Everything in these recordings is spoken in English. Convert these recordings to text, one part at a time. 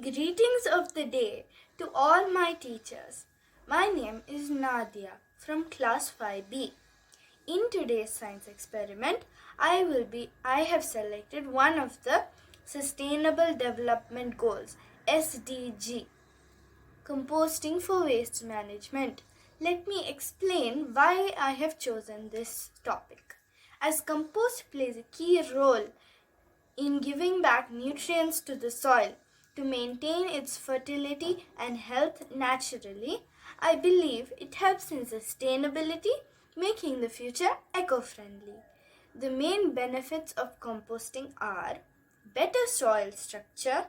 Greetings of the day to all my teachers. My name is Nadia from class 5B. In today's science experiment, I have selected one of the Sustainable Development Goals, SDG, composting for waste management. Let me explain why I have chosen this topic. As compost plays a key role in giving back nutrients to the soil to maintain its fertility and health naturally, I believe it helps in sustainability, making the future eco-friendly. The main benefits of composting are better soil structure.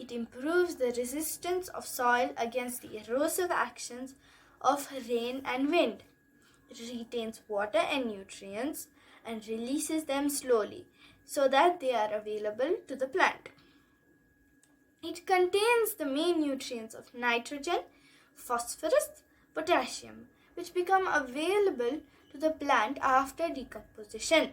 It improves the resistance of soil against the erosive actions of rain and wind. It retains water and nutrients and releases them slowly so that they are available to the plant. It contains the main nutrients of nitrogen, phosphorus, potassium, which become available to the plant after decomposition.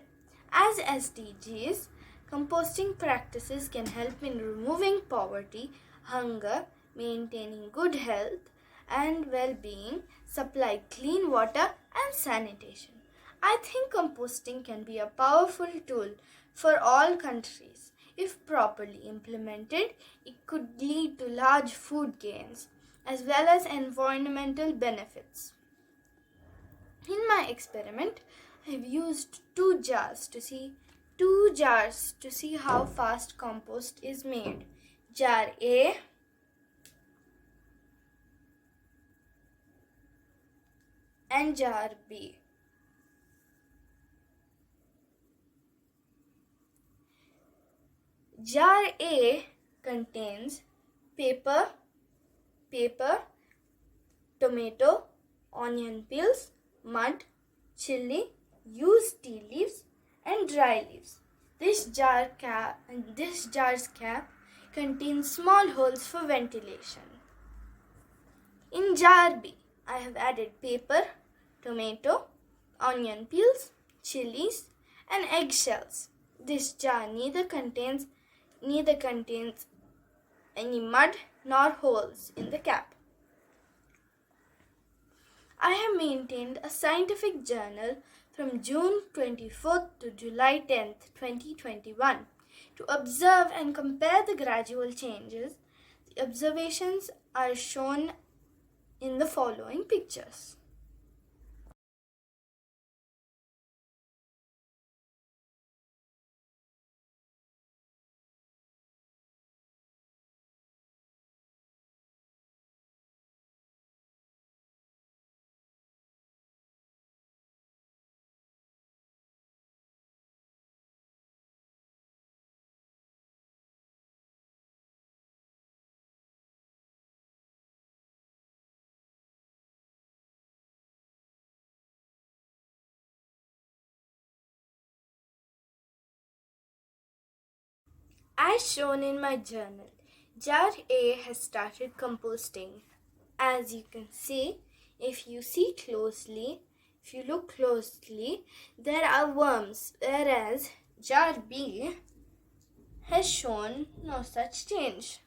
As SDGs, composting practices can help in removing poverty, hunger, maintaining good health and well-being, supply clean water and sanitation. I think composting can be a powerful tool for all countries. If properly implemented, it could lead to large food gains as well as environmental benefits. In my experiment, I have used two jars to see how fast compost is made. Jar A and jar B. Jar A contains paper, tomato, onion peels, mud, chili, used tea leaves and dry leaves. This jar's cap contains small holes for ventilation. In jar B, I have added paper, tomato, onion peels, chilies and eggshells. This jar neither contains any mud nor holes in the cap. I have maintained a scientific journal from June 24th to July 10th, 2021 to observe and compare the gradual changes. The observations are shown in the following pictures. As shown in my journal, jar A has started composting. As you can see, if you look closely, there are worms, whereas jar B has shown no such change.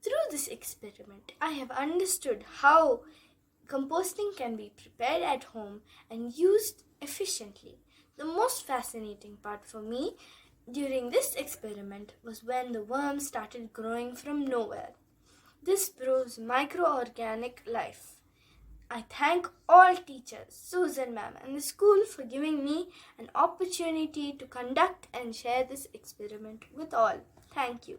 Through this experiment, I have understood how composting can be prepared at home and used efficiently. The most fascinating part for me during this experiment was when the worms started growing from nowhere. This proves microorganic life. I thank all teachers, Susan ma'am and the school for giving me an opportunity to conduct and share this experiment with all. Thank you.